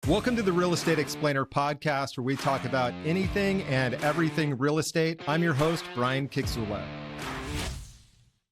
Welcome to the Real Estate Explainer podcast, where we talk about anything and everything real estate. I'm your host, Brian Kiczula.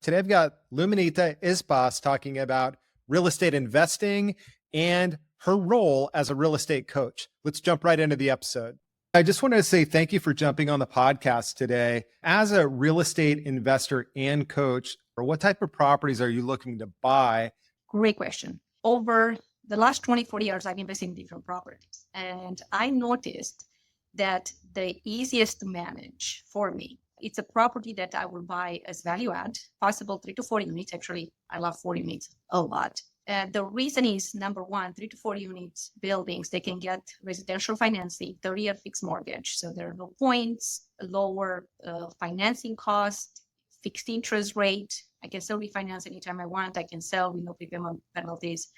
Today, I've got Luminita Ispas talking about real estate investing and her role as a real estate coach. Let's jump right into the episode. I just wanted to say thank you for jumping on the podcast today. As a real estate investor and coach, what type of properties are you looking to buy? Great question. Over the last 24 years, I've invested in different properties. And I noticed that the easiest to manage for me, it's a property that I will buy as value add, possible 3 to 4 units. Actually, I love 4 units a lot. And the reason is, number one, 3 to 4 units buildings, they can get residential financing, 30-year fixed mortgage. So there are no points, lower financing cost, fixed interest rate. I can still refinance anytime I want. I can sell with no prepayment penalties.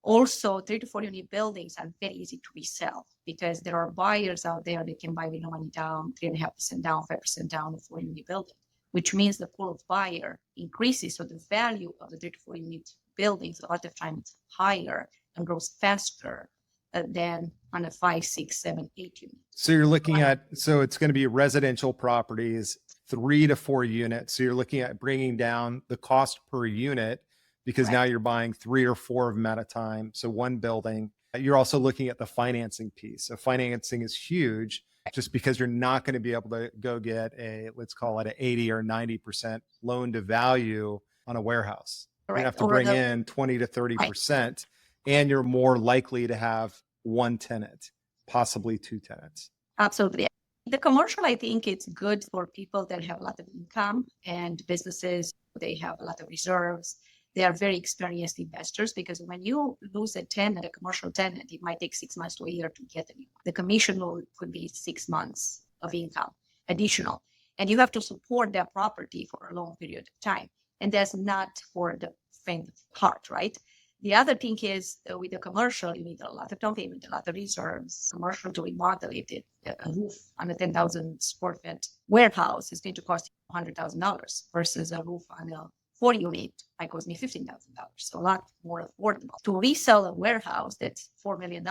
Also, 3 to 4 unit buildings are very easy to resell because there are buyers out there that can buy with no money down, 3.5% down, 5% down, a 4 unit building, which means the pool of buyer increases. So the value of the 3 to 4 unit buildings a lot of times higher and grows faster than on a 5, 6, 7, 8 unit. So you're looking at, so it's going to be residential properties, 3 to 4 units. So you're looking at bringing down the cost per unit, because now you're buying 3 or 4 of them at a time. So one building. You're also looking at the financing piece. So financing is huge, just because you're not going to be able to go get a, let's call it an 80 or 90% loan to value on a warehouse. You have to bring in 20 to 30%, and you're more likely to have one tenant, possibly 2 tenants. Absolutely. The commercial, I think it's good for people that have a lot of income and businesses. They have a lot of reserves. They are very experienced investors, because when you lose a tenant, a commercial tenant, it might take 6 months to a year to get a new one. The commission loan could be 6 months of income additional, and you have to support that property for a long period of time. And that's not for the faint of heart, right? The other thing is with the commercial, you need a lot of down payment, a lot of reserves. Commercial to remodel it, a roof on a 10,000 square foot warehouse is going to cost $100,000 versus a roof on a 4 unit might cost me $15,000. So a lot more affordable. To resell a warehouse that's $4 million,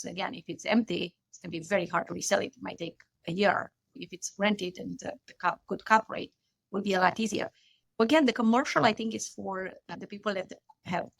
again, if it's empty, it's going to be very hard to resell it. It might take a year. If it's rented and the good cap rate, will be a lot easier. Again, the commercial, I think, is for the people that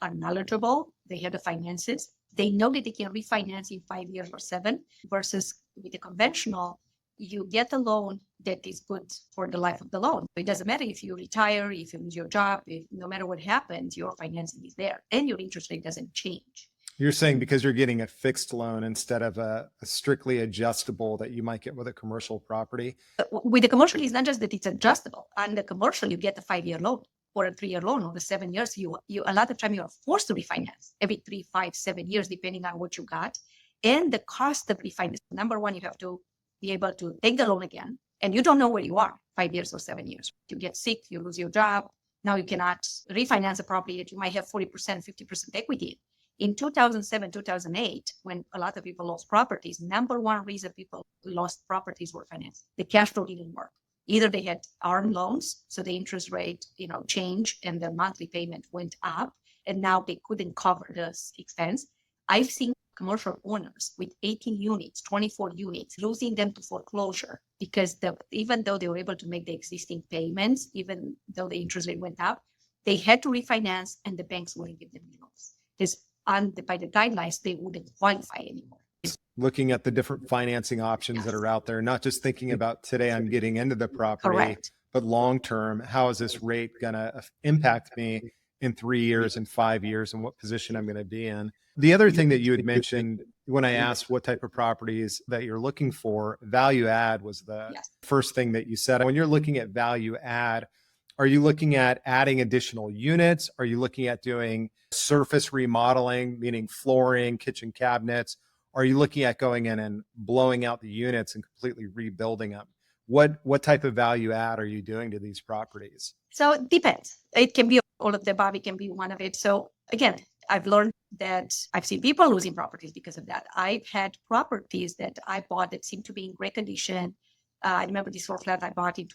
are knowledgeable. They have the finances. They know that they can refinance in 5 years or 7, versus with the conventional, you get a loan that is good for the life of the loan. It doesn't matter if you retire, if you lose your job, no matter what happens, your financing is there and your interest rate doesn't change. You're saying because you're getting a fixed loan instead of a strictly adjustable that you might get with a commercial property? With the commercial, it's not just that it's adjustable. On the commercial, you get a 5-year loan or a 3-year loan, or the 7 years. You a lot of time you are forced to refinance every 3, 5, 7 years, depending on what you got. And the cost of refinance. Number one, you have to be able to take the loan again. And you don't know where you are 5 years or 7 years. You get sick, you lose your job. Now you cannot refinance a property that you might have 40%, 50% equity. In 2007, 2008, when a lot of people lost properties, number one reason people lost properties were finance. The cash flow didn't work. Either they had ARM loans, so the interest rate, changed and the monthly payment went up, and now they couldn't cover this expense. I've seen commercial owners with 18 units, 24 units, losing them to foreclosure because even though they were able to make the existing payments, even though the interest rate went up, they had to refinance and the banks wouldn't give them loans. Because by the guidelines, they wouldn't qualify anymore. Looking at the different financing options that are out there, not just thinking about today I'm getting into the property, but long-term, how is this rate going to impact me in 3 years and 5 years, and what position I'm going to be in? The other thing that you had mentioned when I asked what type of properties that you're looking for, value add was the first thing that you said. When you're looking at value add, are you looking at adding additional units? Are you looking at doing surface remodeling, meaning flooring, kitchen cabinets? Are you looking at going in and blowing out the units and completely rebuilding them? What type of value add are you doing to these properties? So it depends. It can be all of the above. It can be one of it. So again, I've learned that I've seen people losing properties because of that. I've had properties that I bought that seemed to be in great condition. I remember this flat I bought in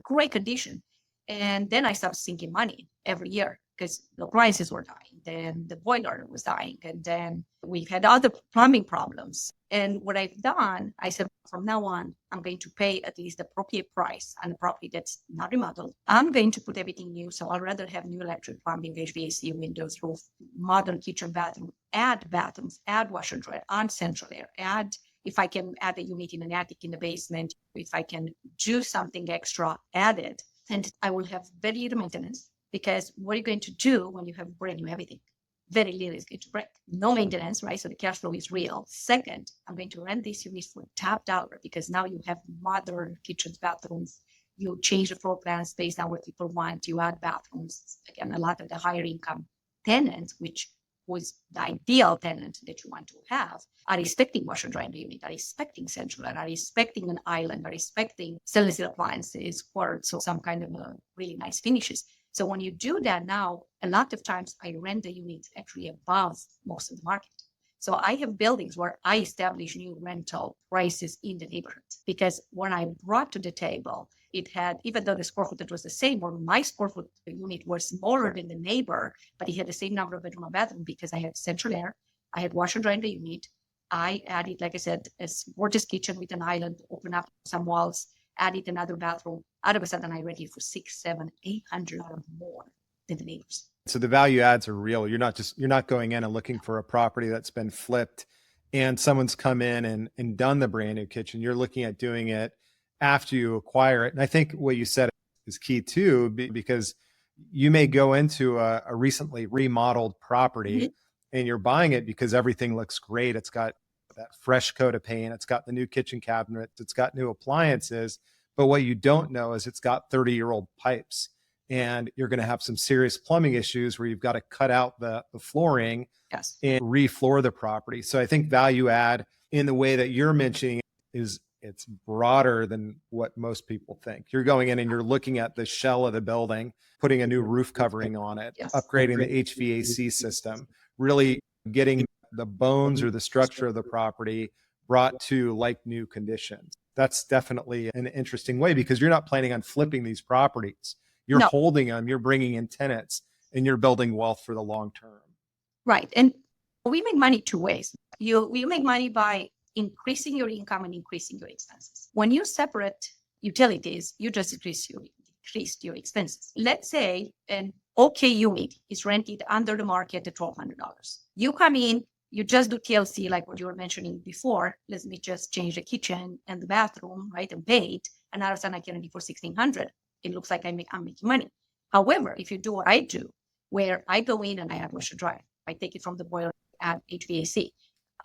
great condition. And then I started sinking money every year because the appliances were dying, then the boiler was dying, and then we've had other plumbing problems. And what I've done, I said, from now on, I'm going to pay at least the appropriate price on a property that's not remodeled. I'm going to put everything new. So I'd rather have new electric, plumbing, HVAC, windows, roof, modern kitchen, bathroom, add bathrooms, add washer dryer, add central air, if I can add a unit in an attic in the basement, if I can do something extra, add it, and I will have very little maintenance, because what are you going to do when you have brand new everything? Very little is going to break. No maintenance, right? So the cash flow is real. Second, I'm going to rent these units for top dollar, because now you have modern kitchens, bathrooms. You change the floor plans based on what people want. You add bathrooms. Again, a lot of the higher income tenants, which was the ideal tenant that you want to have, are expecting washer dryer unit, are expecting central, are expecting an island, are expecting stainless steel appliances, quartz, so some kind of really nice finishes. So when you do that now, a lot of times I rent the units actually above most of the market. So I have buildings where I establish new rental prices in the neighborhood, because when I brought to the table, it had, even though the square footage was the same, or my square foot unit was smaller than the neighbor, but it had the same number of bedroom and bathroom, because I had central air, I had washer dryer in the unit, I added, like I said, a gorgeous kitchen with an island, open up some walls, added another bathroom. Out of a sudden, I rented for $600, $700, $800 more than the neighbors. So the value adds are real. You're not going in and looking for a property that's been flipped and someone's come in and done the brand new kitchen. You're looking at doing it after you acquire it. And I think what you said is key too, because you may go into a recently remodeled property and you're buying it because everything looks great. It's got that fresh coat of paint. It's got the new kitchen cabinet. It's got new appliances. But what you don't know is it's got 30-year-old pipes. And you're going to have some serious plumbing issues where you've got to cut out the flooring and refloor the property. So I think value add in the way that you're mentioning it's broader than what most people think. You're going in and you're looking at the shell of the building, putting a new roof covering on it, upgrading the HVAC system, really getting the bones or the structure of the property brought to like new conditions. That's definitely an interesting way, because you're not planning on flipping these properties. You're holding them, you're bringing in tenants, and you're building wealth for the long term. Right. And we make money two ways. You make money by increasing your income and increasing your expenses. When you separate utilities, you just decrease your expenses. Let's say an okay unit is rented under the market at $1,200. You come in, you just do TLC, like what you were mentioning before. Let me just change the kitchen and the bathroom, right, and paint, and all of a sudden I can rent it for $1,600. It looks like I'm making money. However, if you do what I do, where I go in and I add washer dryer, I take it from the boiler, add HVAC,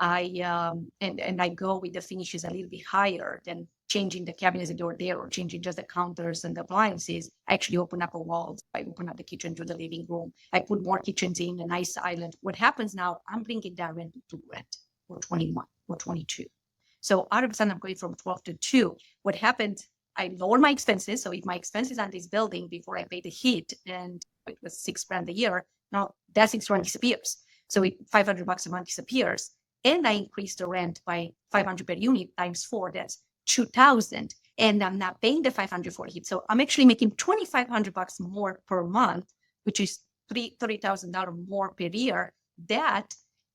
and I go with the finishes a little bit higher than changing the cabinets that are there or changing just the counters and the appliances. I actually open up a wall. I open up the kitchen to the living room. I put more kitchens in, a nice island. What happens now, I'm bringing that rent to rent or 21 or 22. So out of a sudden, I'm going from 12 to 2. What happened, I lower my expenses. So if my expenses on this building before I pay the heat, and it was $6,000 a year, now that $6,000 disappears. So $500 a month disappears. And I increase the rent by $500 per unit times 4. That's $2,000. And I'm not paying the $500 for heat. So I'm actually making $2,500 more per month, which is $30,000 more per year. That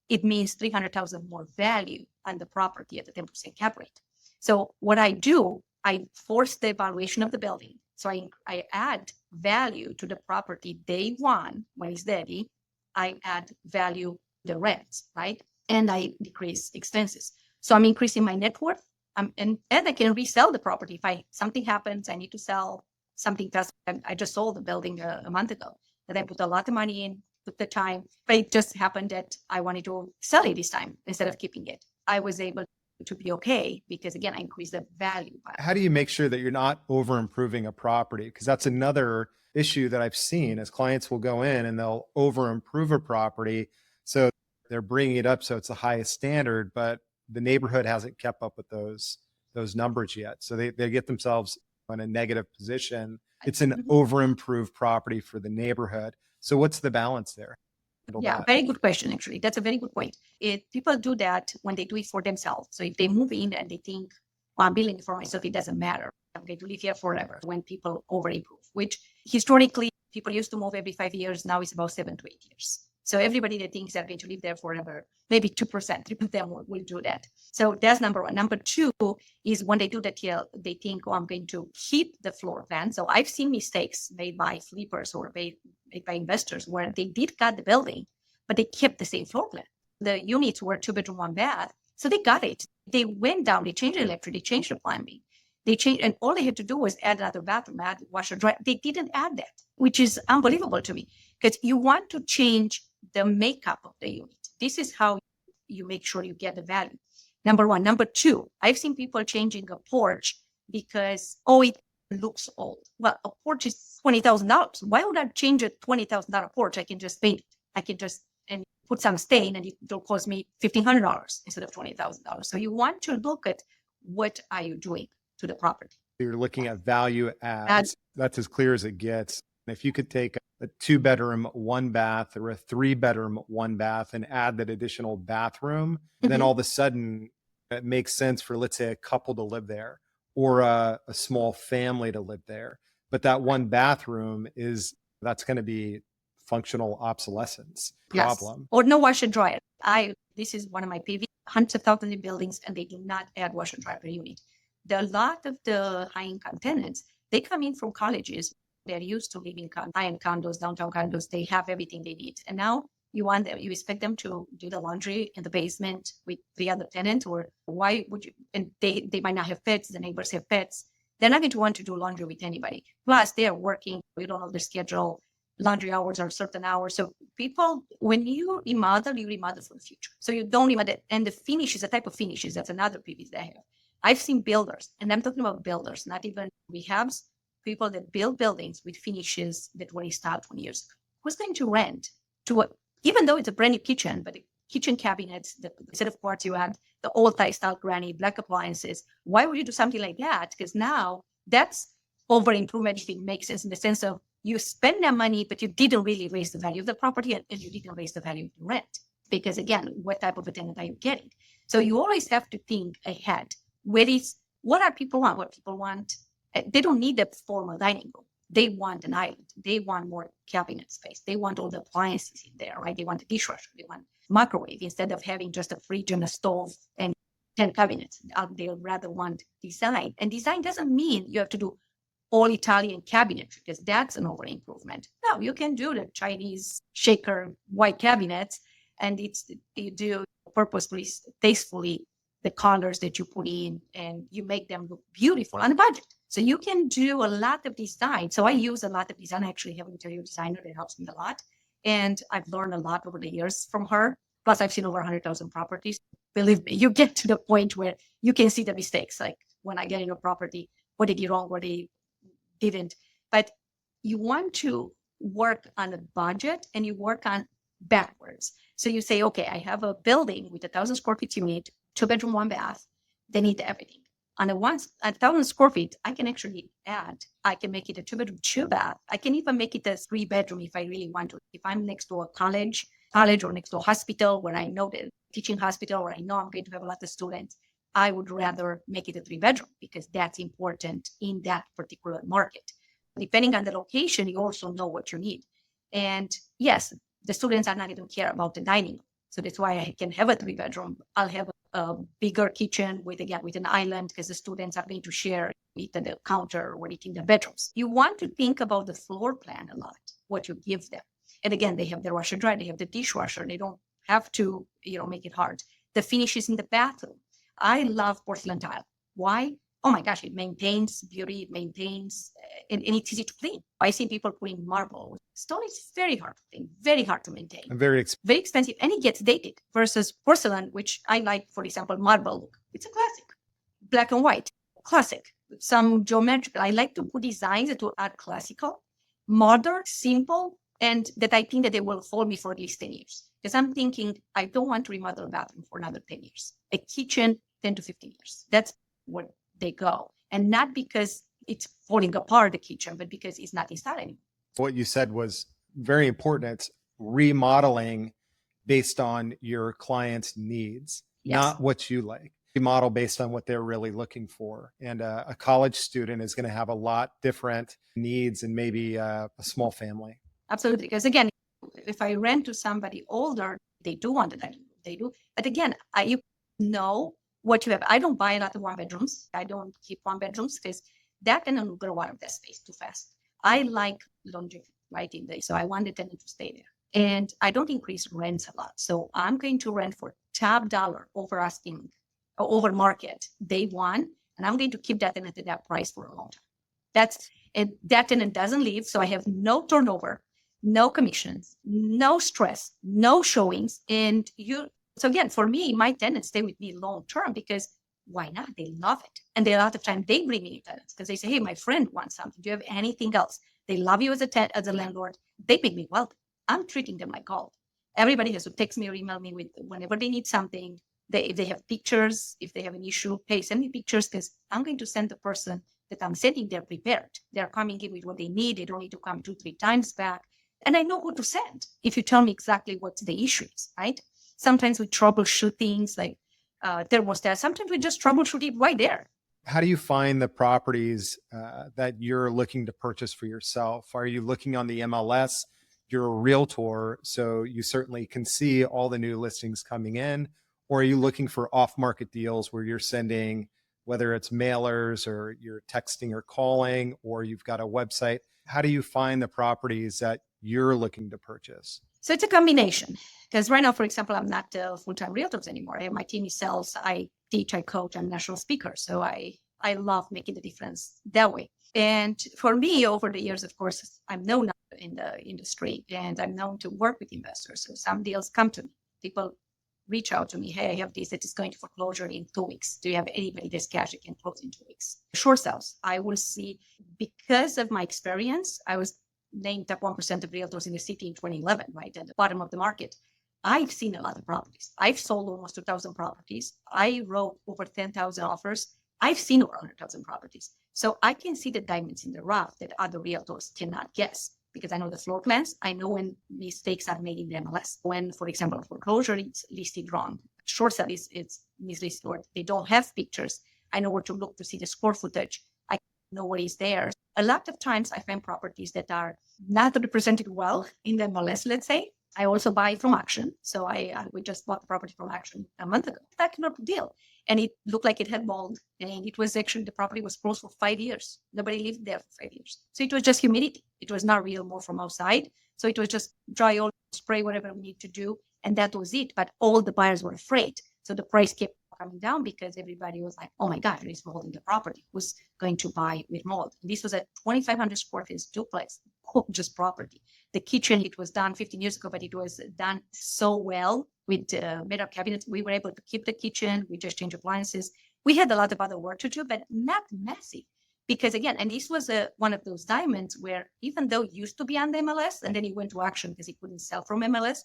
it means $300,000 more value on the property at the 10% cap rate. So what I do, I force the evaluation of the building. So I add value to the property day one when it's ready. I add value to the rents, right? And I decrease expenses. So I'm increasing my net worth. And I can resell the property. If something happens, I need to sell something fast. I just sold the building a month ago. That I put a lot of money in, took the time. But it just happened that I wanted to sell it this time instead of keeping it. I was able to be okay because, again, I increased the value. How do you make sure that you're not over improving a property? Because that's another issue that I've seen, as clients will go in and they'll over improve a property. So they're bringing it up so it's the highest standard, but the neighborhood hasn't kept up with those numbers yet. So they get themselves in a negative position. It's an over improved property for the neighborhood. So what's the balance there? Yeah, very good question, actually. That's a very good point. People do that when they do it for themselves. So if they move in and they think, well, I'm building it for myself, it doesn't matter. I'm going to live here forever. When people over improve, which historically People used to move every 5 years. Now it's about 7 to 8 years. So everybody that thinks they're going to live there forever, maybe 2%, 3% of them will do that. So that's number one. Number two is when they do that deal, they think, oh, I'm going to keep the floor plan. So I've seen mistakes made by flippers or made by investors where they did cut the building, but they kept the same floor plan. The units were 2-bedroom, 1-bath. So they got it. They went down, they changed the electric, they changed the plumbing. They changed, and all they had to do was add another bathroom, add washer, dryer. They didn't add that, which is unbelievable to me, because you want to change the makeup of the unit. This is how you make sure you get the value. Number one. Number two, I've seen people changing a porch because, oh, it looks old. Well, a porch is $20,000. Why would I change a $20,000 porch? I can just paint it. I can just and put some stain, and it'll cost me $1,500 instead of $20,000. So you want to look at what are you doing to the property. You're looking at value adds. That's as clear as it gets. If you could take a 2-bedroom, 1-bath or a 3-bedroom, 1-bath and add that additional bathroom, then all of a sudden it makes sense for, let's say, a couple to live there or a small family to live there. But that 1 bathroom that's going to be functional obsolescence problem. Yes. Or no washer dryer. This is one of my PV, hundreds of thousands of buildings, and they do not add washer dryer per unit. A lot of the high-income tenants, they come in from colleges. They're used to living high-end condos, downtown condos. They have everything they need. And now you expect them to do the laundry in the basement with the other tenant, or why would you? And they might not have pets. The neighbors have pets. They're not going to want to do laundry with anybody. Plus, they are working. We don't know their schedule. Laundry hours are certain hours. So people, when you remodel for the future. So you don't remodel. And the finishes, the type of finishes, that's another PVs they have. I've seen builders, and I'm talking about builders, not even rehabs, people that build buildings with finishes that were installed 20 years ago. Who's going to rent to even though it's a brand new kitchen, but the kitchen cabinets, instead of quartz, you add the old Thai style granite, black appliances. Why would you do something like that? Because now that's over improvement if it makes sense, in the sense of you spend that money, but you didn't really raise the value of the property, and you didn't raise the value of the rent. Because again, what type of a tenant are you getting? So you always have to think ahead. What are people want? What people want? They don't need a formal dining room. They want an island. They want more cabinet space. They want all the appliances in there, right? They want a dishwasher. They want microwave instead of having just a fridge and a stove and 10 cabinets. They rather want design. And design doesn't mean you have to do all Italian cabinetry, because that's an over improvement. No, you can do the Chinese shaker white cabinets, and you do purposefully, tastefully, the colors that you put in, and you make them look beautiful on a budget. So you can do a lot of design. So I use a lot of design. I actually have an interior designer that helps me a lot. And I've learned a lot over the years from her. Plus, I've seen over 100,000 properties. Believe me, you get to the point where you can see the mistakes. Like when I get in a property, what they did wrong, what they didn't. But you want to work on a budget, and you work on backwards. So you say, okay, I have a building with 1,000 square feet unit, 2-bedroom, 1-bath. They need everything. On a 1,000 square feet, I can actually I can make it a 2-bedroom, 2-bath. I can even make it a 3-bedroom if I really want to. If I'm next to a college or next to a hospital where I know the teaching hospital, where I know I'm going to have a lot of students, I would rather make it a 3-bedroom, because that's important in that particular market. Depending on the location, you also know what you need. And yes, the students are not going to care about the dining room. So that's why I can have a 3-bedroom. I'll have a bigger kitchen with an island, because the students are going to share eat at the counter or eat in the bedrooms. You want to think about the floor plan a lot, what you give them. And again, they have their washer dryer, they have the dishwasher. They don't have to, make it hard. The finishes in the bathroom. I love porcelain tile. Why? Oh my gosh, it maintains beauty, and it's easy to clean. I see people putting marble. Stone is very hard to clean, very hard to maintain. And very expensive, and it gets dated, versus porcelain, which I like, for example, marble look. It's a classic. Black and white, classic. Some geometrical. I like to put designs that will add classical, modern, simple, and that I think that they will hold me for at least 10 years. Because I'm thinking, I don't want to remodel a bathroom for another 10 years. A kitchen, 10 to 15 years. That's what they go. And not because it's falling apart, the kitchen, but because it's not installed anymore. What you said was very important. It's remodeling based on your client's needs, Yes. not what you like. model based on what they're really looking for. And a college student is going to have a lot different needs than maybe a small family. Absolutely. Because again, if I rent to somebody older, they do want the dining room. They do. But again, you know what you have. I don't buy a lot of one bedrooms. I don't keep one bedrooms because that can grow out of that space too fast. I like longevity, right? So I want the tenant to stay there. And I don't increase rents a lot. So I'm going to rent for top dollar over asking, over market day one. And I'm going to keep that tenant at that price for a long time. That tenant doesn't leave. So I have no turnover, no commissions, no stress, no showings. So again, for me, my tenants stay with me long term because why not? They love it. And a lot of time they bring me new tenants because they say, hey, my friend wants something. Do you have anything else? They love you as a landlord. They make me welcome. I'm treating them like gold. Everybody has to text me or email me with whenever they need something. If they have pictures, if they have an issue, hey, send me pictures because I'm going to send the person that I'm sending there prepared. They're coming in with what they need. They don't need to come 2-3 times back. And I know who to send if you tell me exactly what the issue is, right? Sometimes we troubleshoot things like thermostat. Sometimes we just troubleshoot it right there. How do you find the properties that you're looking to purchase for yourself? Are you looking on the MLS? You're a realtor, so you certainly can see all the new listings coming in. Or are you looking for off-market deals where you're sending, whether it's mailers or you're texting or calling, or you've got a website? How do you find the properties that you're looking to purchase? So it's a combination. Because right now, for example, I'm not full-time realtors anymore. I have my team is sales. I teach, I coach, I'm a national speaker. So I love making the difference that way. And for me, over the years, of course, I'm known in the industry and I'm known to work with investors. So some deals come to me. People reach out to me. Hey, I have this that is going to foreclosure in 2 weeks. Do you have anybody that's cash that can close in 2 weeks? Short sales. I will see, because of my experience, I was named top 1% of realtors in the city in 2011, right at the bottom of the market. I've seen a lot of properties. I've sold almost 2,000 properties. I wrote over 10,000 offers. I've seen over 100,000 properties. So I can see the diamonds in the rough that other realtors cannot guess because I know the floor plans. I know when mistakes are made in the MLS. When, for example, foreclosure is listed wrong. Short sale it's mislisted or they don't have pictures. I know where to look to see the square footage. I know what is there. A lot of times I find properties that are not represented well in the MLS, let's say. I also buy from auction. So we just bought the property from auction a month ago. Spectacular deal. And it looked like it had mold. And it was actually, the property was closed for 5 years. Nobody lived there for 5 years. So it was just humidity. It was not real more from outside. So it was just dry oil, spray, whatever we need to do. And that was it. But all the buyers were afraid. So the price kept coming down because everybody was like, oh my God, there is mold in the property. Who's going to buy with mold? And this was a 2,500 square feet duplex, just property. The kitchen, it was done 15 years ago, but it was done so well with metal cabinets. We were able to keep the kitchen. We just changed appliances. We had a lot of other work to do, but not messy. Because again, and this was one of those diamonds where even though it used to be on the MLS and then it went to auction because it couldn't sell from MLS,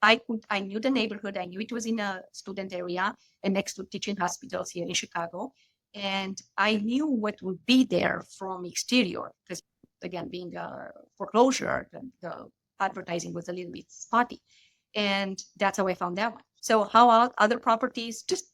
I knew the neighborhood. I knew it was in a student area and next to teaching hospitals here in Chicago. And I knew what would be there from exterior because again, being a foreclosure, the advertising was a little bit spotty. And that's how I found that one. So how other properties, just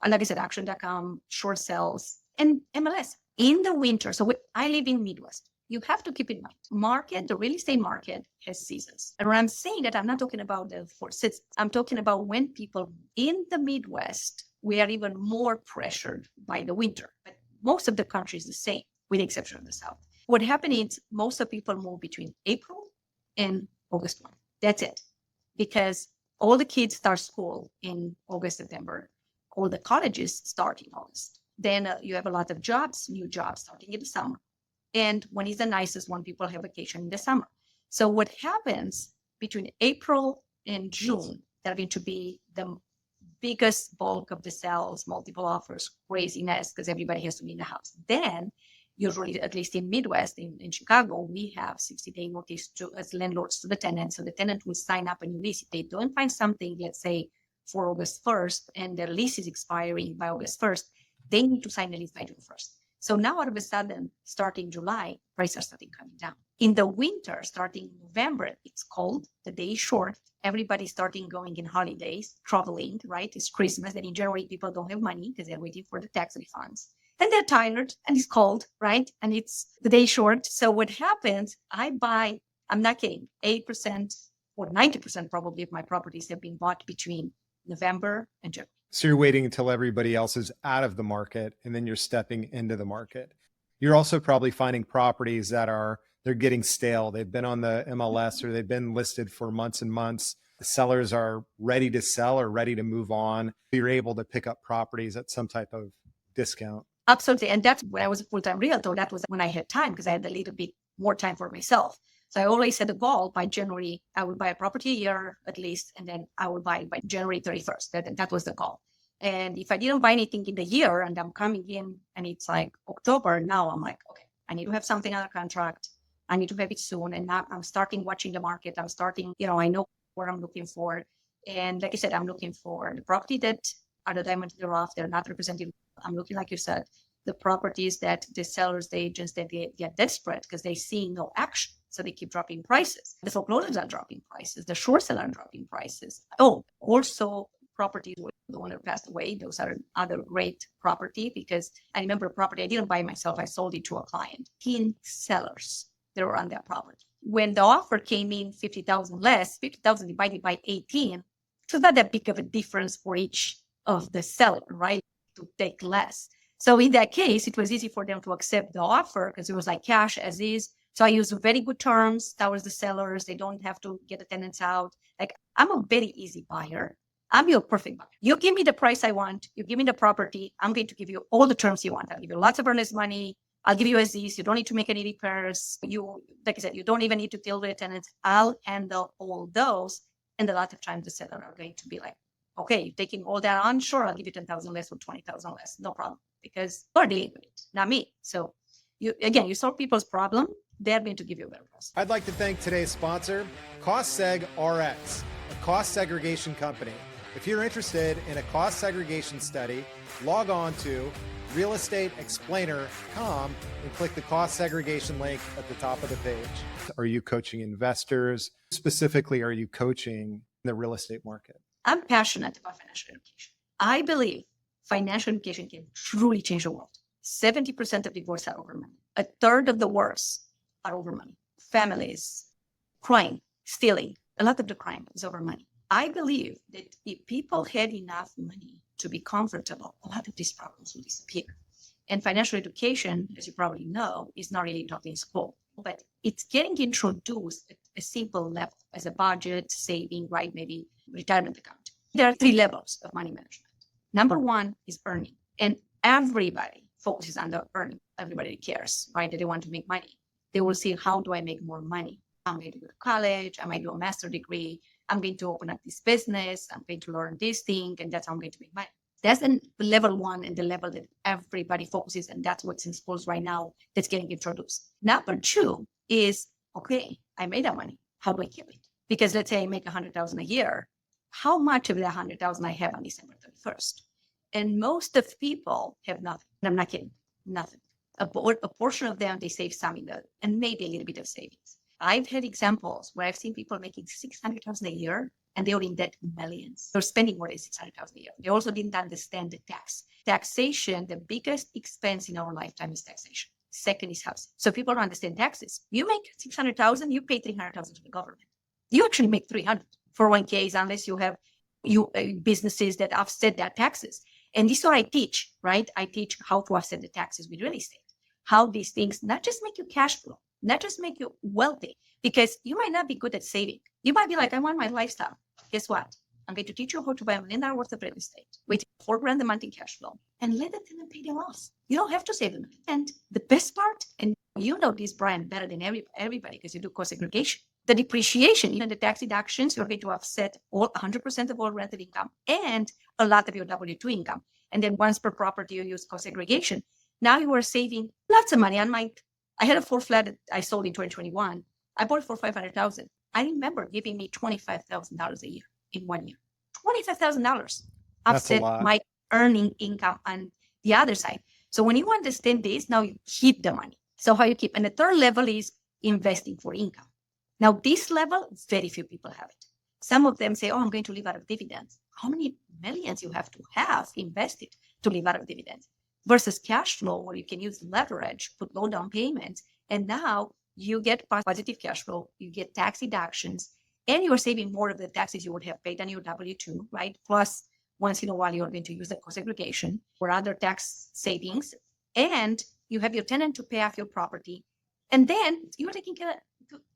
like I said, auction.com, short sales, and MLS in the winter. So I live in Midwest. You have to keep in mind, the real estate market has seasons. And when I'm saying that, I'm not talking about the 4 seasons. I'm talking about when people in the Midwest, we are even more pressured by the winter. But most of the country is the same, with the exception of the South. What happened is most of people move between April and August 1. That's it. Because all the kids start school in August, September. All the colleges start in August. Then you have a lot of jobs, new jobs starting in the summer. And when is the nicest one, people have vacation in the summer. So what happens between April and June, they're going to be the biggest bulk of the sales, multiple offers, craziness, because everybody has to be in the house. Then usually, at least in Midwest, in Chicago, we have 60-day notice as landlords to the tenant. So the tenant will sign up a new lease. If they don't find something, let's say for August 1st, and their lease is expiring by August 1st, they need to sign the lease by June 1st. So now all of a sudden, starting July, prices are starting coming down. In the winter, starting November, it's cold, the day is short, everybody's starting going in holidays, traveling, right? It's Christmas, and in January, people don't have money because they're waiting for the tax refunds. And they're tired, and it's cold, right? And it's the day short. So what happens, I'm not kidding, 8% or 90% probably of my properties have been bought between November and January. So you're waiting until everybody else is out of the market and then you're stepping into the market. You're also probably finding properties that they're getting stale. They've been on the MLS or they've been listed for months and months. The sellers are ready to sell or ready to move on. You're able to pick up properties at some type of discount. Absolutely. And that's when I was a full-time realtor. That was when I had time because I had a little bit more time for myself. So I always set a goal by January, I would buy a property a year at least, and then I would buy it by January 31st. That was the goal. And if I didn't buy anything in the year and I'm coming in and it's like October, now I'm like, okay, I need to have something under contract. I need to have it soon. And now I'm starting watching the market. I'm starting, I know what I'm looking for. And like I said, I'm looking for the property that are the diamond in the rough. They're not represented. I'm looking, like you said, the properties that the sellers, the agents, that they get desperate because they see no action. So they keep dropping prices. The foreclosures are dropping prices. The short sale are dropping prices. Oh, also properties with the one that passed away. Those are other great property because I remember a property I didn't buy myself. I sold it to a client. 10 sellers that were on that property. When the offer came in 50,000 less, 50,000 divided by 18, so not that big of a difference for each of the seller, right? To take less. So in that case, it was easy for them to accept the offer because it was like cash as is. So I use very good terms towards the sellers. They don't have to get the tenants out. Like, I'm a very easy buyer. I'm your perfect buyer. You give me the price I want. You give me the property. I'm going to give you all the terms you want. I'll give you lots of earnest money. I'll give you as is. You don't need to make any repairs. Like I said, you don't even need to deal with the tenants. I'll handle all those. And a lot of times the seller are going to be like, okay, you're taking all that on? Sure, I'll give you 10,000 less or 20,000 less. No problem. Because you're dealing with it, not me. So you solve people's problem. They're going to give you a better price. I'd like to thank today's sponsor, CostSeg RX, a cost segregation company. If you're interested in a cost segregation study, log on to realestateexplainer.com and click the cost segregation link at the top of the page. Are you coaching investors? Specifically, are you coaching the real estate market? I'm passionate about financial education. I believe financial education can truly change the world. 70% of divorce are over money. A third of the wars are over money. Families, crime, stealing, a lot of the crime is over money. I believe that if people had enough money to be comfortable, a lot of these problems will disappear. And financial education, as you probably know, is not really taught in school, but it's getting introduced at a simple level as a budget, saving, right? Maybe retirement account. There are 3 levels of money management. Number 1 is earning. And everybody focuses on the earning. Everybody cares, right? That they want to make money. They will see, how do I make more money? I'm going to go to college. I might do a master's degree. I'm going to open up this business. I'm going to learn this thing. And that's how I'm going to make money. That's the level 1 and the level that everybody focuses. And that's what's in schools right now that's getting introduced. Number 2 is, okay, I made that money. How do I keep it? Because let's say I make $100,000 a year. How much of that $100,000 I have on December 31st? And most of people have nothing. And I'm not kidding, nothing. A portion of them, they save some and maybe a little bit of savings. I've had examples where I've seen people making $600,000 a year and they were in debt millions. They're spending more than $600,000 a year. They also didn't understand the tax. Taxation, the biggest expense in our lifetime is taxation. Second is housing. So people don't understand taxes. You make $600,000, you pay $300,000 to the government. You actually make $300,000 for 401ks unless you have businesses that offset their taxes. And this is what I teach, right? I teach how to offset the taxes with real estate. How these things not just make you cash flow, not just make you wealthy, because you might not be good at saving. You might be like, I want my lifestyle. Guess what? I'm going to teach you how to buy $1 million worth of real estate with $4,000 a month in cash flow and let the tenant pay them off. You don't have to save them. And the best part, and you know this, Brian, better than everybody because you do cost segregation. The depreciation, even the tax deductions, you're going to offset 100% of all rental income and a lot of your W-2 income. And then once per property, you use cost segregation. Now you are saving lots of money. I had a 4 flat that I sold in 2021. I bought it for $500,000. I remember giving me $25,000 a year in 1 year. $25,000 offset my earning income on the other side. So when you understand this, now you keep the money. So how you keep, and the third level is investing for income. Now this level, very few people have it. Some of them say, oh, I'm going to live out of dividends. How many millions you have to have invested to live out of dividends versus cash flow, where you can use leverage, put low down payments, and now you get positive cash flow, you get tax deductions, and you're saving more of the taxes you would have paid on your W-2, right? Plus, once in a while, you're going to use the co-segregation or other tax savings, and you have your tenant to pay off your property. And then you're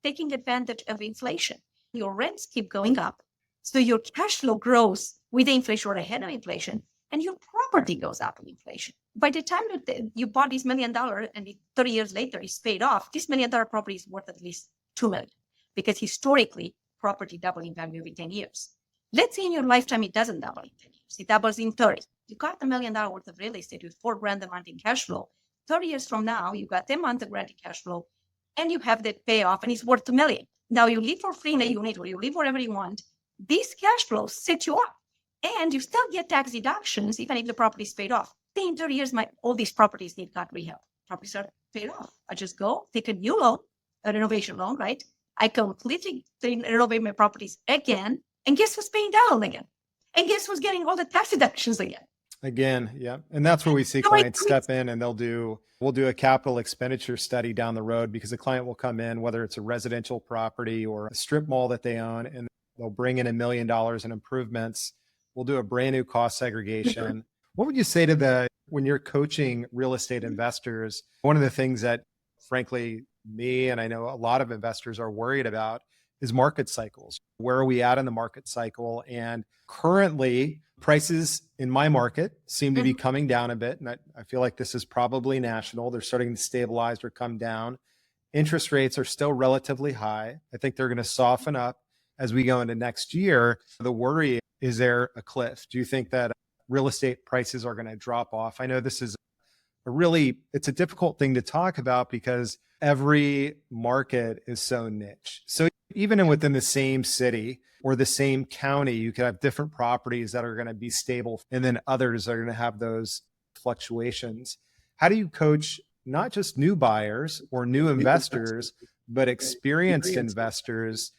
taking advantage of inflation. Your rents keep going up. So your cash flow grows with the inflation or ahead of inflation, and your property goes up with inflation. By the time that you bought this $1 million and 30 years later it's paid off, this $1 million property is worth at least $2 million, because historically property doubles in value every 10 years. Let's say in your lifetime it doesn't double in 10 years, it doubles in 30. You got $1 million worth of real estate with $4,000 a month in cash flow. 30 years from now, you got $10 months of rent in cash flow, and you have that payoff, and it's worth $2 million. Now you live for free in a unit, or you live wherever you want. These cash flows set you up, and you still get tax deductions even if the property is paid off. In 30 years, all these properties need gut rehab. Properties are paid off. I just go take a new loan, a renovation loan, right? I completely renovate my properties again, and guess who's paying down again? And guess who's getting all the tax deductions again? Again, yeah. And that's where we see clients step in, and we'll do a capital expenditure study down the road, because the client will come in, whether it's a residential property or a strip mall that they own, and they'll bring in $1 million in improvements. We'll do a brand new cost segregation. What would you say to when you're coaching real estate investors? One of the things that, frankly, me and I know a lot of investors are worried about is market cycles. Where are we at in the market cycle? And currently, prices in my market seem to be coming down a bit. And I feel like this is probably national. They're starting to stabilize or come down. Interest rates are still relatively high. I think they're going to soften up as we go into next year. The worry, is there a cliff? Do you think that real estate prices are going to drop off? I know this is it's a difficult thing to talk about because every market is so niche. So even within the same city or the same county, you could have different properties that are going to be stable, and then others are going to have those fluctuations. How do you coach not just new buyers or new investors, but experienced investors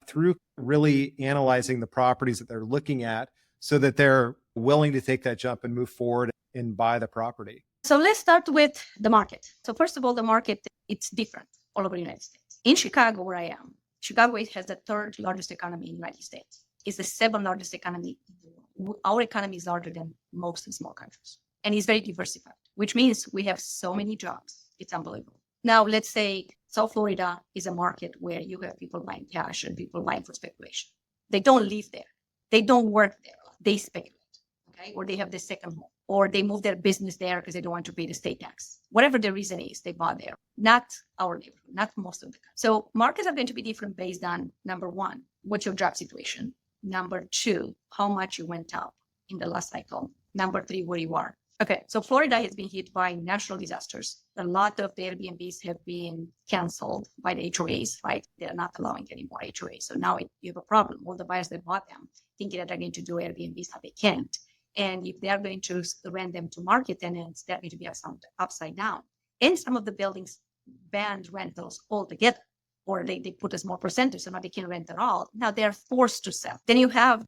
through really analyzing the properties that they're looking at so that they're willing to take that jump and move forward and buy the property? So let's start with the market. So first of all, the market, it's different all over the United States. In Chicago, where I am, Chicago has the third largest economy in the United States. It's the seventh largest economy in the world. Our economy is larger than most small countries, and it's very diversified, which means we have so many jobs. It's unbelievable. Now, let's say South Florida is a market where you have people buying cash and people buying for speculation. They don't live there. They don't work there. They speculate, okay? Or they have the second home, or they move their business there because they don't want to pay the state tax. Whatever the reason is, they bought there. Not our neighborhood, not most of the country. So markets are going to be different based on, number one, what's your job situation? Number two, how much you went up in the last cycle. Number three, where you are. Okay, so Florida has been hit by natural disasters. A lot of the Airbnbs have been canceled by the HOAs, right? They're not allowing any more HOAs. So now you have a problem. All the buyers that bought them thinking that they're going to do Airbnbs, now they can't. And if they are going to rent them to market tenants, they're going to be upside down. And some of the buildings banned rentals altogether, or they put a small percentage, so now they can't rent at all. Now they're forced to sell. Then you have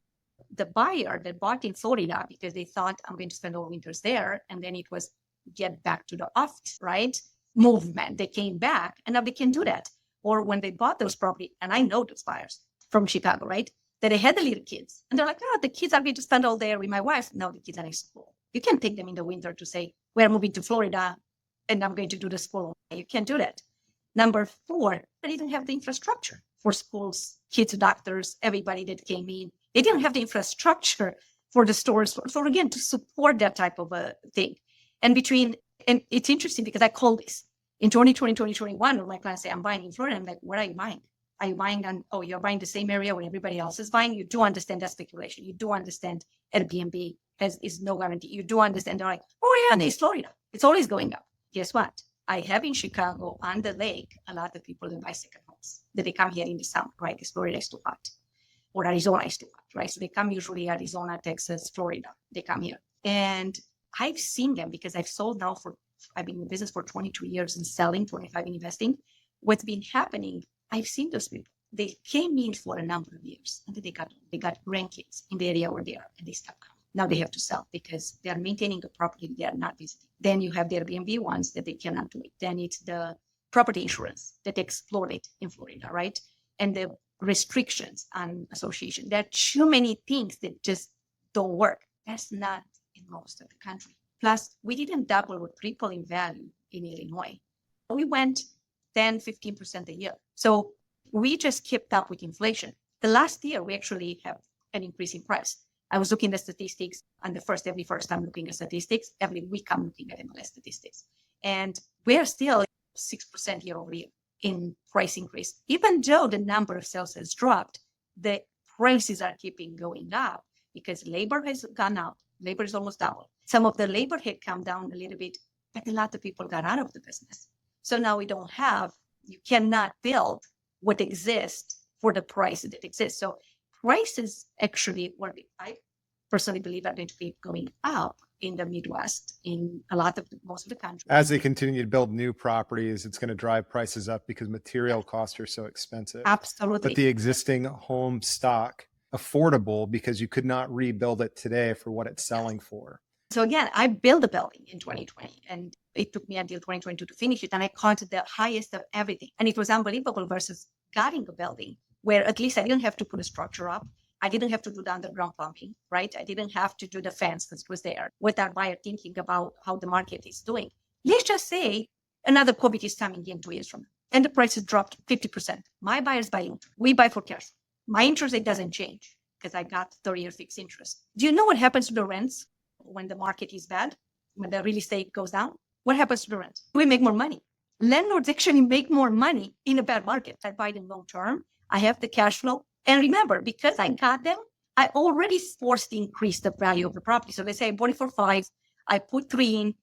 the buyer that bought in Florida because they thought, I'm going to spend all winters there. And then it was get back to the office, right? Movement. They came back, and now they can do that. Or when they bought those property, and I know those buyers from Chicago, right? That they had the little kids, and they're like, oh, the kids are going to spend all day with my wife. No, the kids are in school. You can't take them in the winter to say, we're moving to Florida and I'm going to do the school. You can't do that. Number four, they didn't have the infrastructure for schools, kids, doctors, everybody that came in. They didn't have the infrastructure for the stores, for again, to support that type of a thing. And it's interesting because I call this in 2020, 2021, when my clients say, I'm buying in Florida. I'm like, what are you buying? Are you buying you're buying the same area where everybody else is buying? You do understand that speculation. You do understand Airbnb is no guarantee. You do understand they're like, oh yeah, there's Florida. It's always going up. Guess what? I have in Chicago on the lake a lot of people that buy second homes that they come here in the summer, right? Because Florida is too hot, or Arizona is too hot, right? So they come usually Arizona, Texas, Florida. They come here, and I've seen them because I've sold now for I've been in business for 22 years and selling, 25 in investing. What's been happening, I've seen those people. They came in for a number of years and then they got grandkids in the area where they are and they stopped coming. Now they have to sell because they are maintaining the property they are not visiting. Then you have the Airbnb ones that they cannot do it. Then it's the property insurance that exploded in Florida, right? And the restrictions on association. There are too many things that just don't work. That's not in most of the country. Plus, we didn't double or triple in value in Illinois. We went 10, 15% a year. So we just kept up with inflation. The last year, we actually have an increase in price. I was looking at statistics and every first time looking at statistics, every week I'm looking at MLS statistics. And we're still 6% year over year in price increase. Even though the number of sales has dropped, the prices are keeping going up because labor has gone up. Labor is almost double. Some of the labor had come down a little bit, but a lot of people got out of the business. So now you cannot build what exists for the price that exists. So prices actually, I personally believe, are going to be going up in the Midwest, in most of the country. As they continue to build new properties, it's going to drive prices up because material costs are so expensive. Absolutely. But the existing home stock affordable because you could not rebuild it today for what it's selling for. So again, I built a building in 2020 and it took me until 2022 to finish it. And I caught the highest of everything. And it was unbelievable versus getting a building where at least I didn't have to put a structure up. I didn't have to do the underground plumbing, right? I didn't have to do the fence that was there. With our buyer thinking about how the market is doing. Let's just say another COVID is coming in 2 years from now and the price has dropped 50%. My buyers buy long term. We buy for cash. My interest rate doesn't change because I got 30-year fixed interest. Do you know what happens to the rents when the market is bad, when the real estate goes down? What happens to the rent? We make more money. Landlords actually make more money in a bad market. I buy them long term. I have the cash flow. And remember, because I got them, I already forced to increase the value of the property. So they say I bought it for 5, I put 3 in,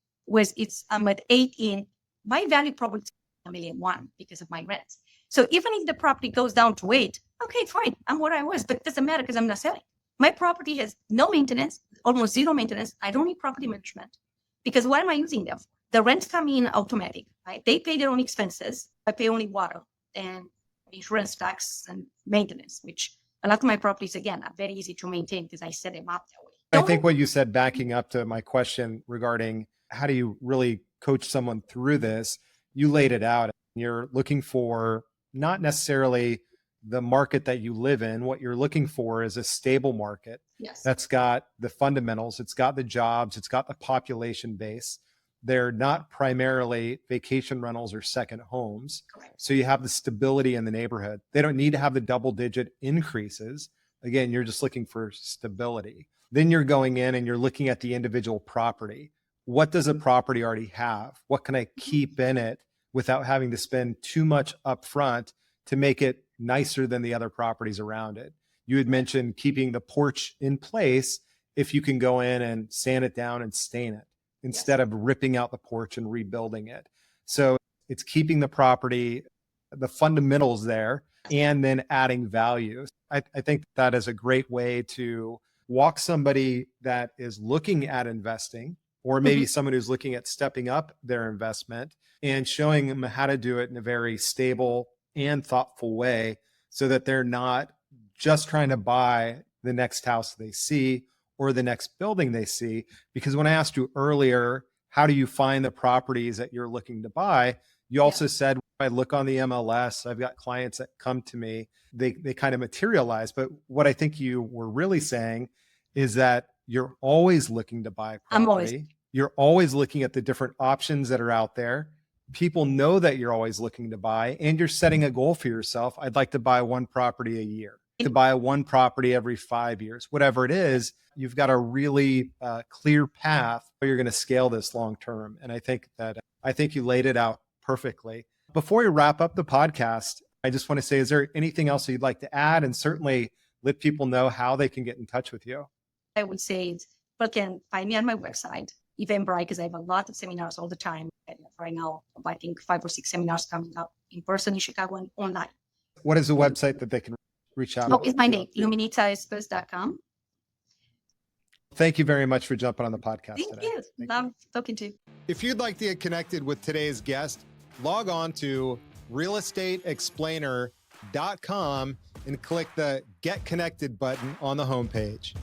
I'm at 8 in. My value probably is $1.1 million because of my rents. So even if the property goes down to 8, okay, fine, I'm where I was, but it doesn't matter because I'm not selling. My property has no maintenance, almost zero maintenance. I don't need property management because what am I using them for? The rents come in automatic, right? They pay their own expenses. I pay only water and insurance tax and maintenance, which a lot of my properties, again, are very easy to maintain because I set them up that way. I think what you said, backing up to my question regarding how do you really coach someone through this, you laid it out. You're looking for not necessarily the market that you live in. What you're looking for is a stable market that's got the fundamentals, it's got the jobs, it's got the population base. They're not primarily vacation rentals or second homes. Correct. So you have the stability in the neighborhood. They don't need to have the double-digit increases. Again, you're just looking for stability. Then you're going in and you're looking at the individual property. What does a property already have? What can I keep in it without having to spend too much upfront to make it nicer than the other properties around it? You had mentioned keeping the porch in place if you can go in and sand it down and stain it instead of ripping out the porch and rebuilding it. So it's keeping the property, the fundamentals there, and then adding value. I think that is a great way to walk somebody that is looking at investing, or maybe someone who's looking at stepping up their investment and showing them how to do it in a very stable and thoughtful way so that they're not just trying to buy the next house they see or the next building they see. Because when I asked you earlier, how do you find the properties that you're looking to buy? You also said, I look on the MLS, I've got clients that come to me, they kind of materialize. But what I think you were really saying is that you're always looking to buy property. You're always looking at the different options that are out there. People know that you're always looking to buy, and you're setting a goal for yourself. I'd like to buy one property a year, to buy one property every 5 years, whatever it is. You've got a really clear path where you're going to scale this long term. And I think you laid it out perfectly. Before we wrap up the podcast, I just want to say, is there anything else you'd like to add? And certainly let people know how they can get in touch with you. I would say people can find me on my website, Eventbrite, because I have a lot of seminars all the time. Right now, I think 5 or 6 seminars coming up in person in Chicago and online. What is the website that they can reach out? Oh, it's my name, LuminitaIspas.com. Thank you very much for jumping on the podcast today. Thank you. Love talking to you. If you'd like to get connected with today's guest, log on to realestateexplainer.com and click the Get Connected button on the homepage.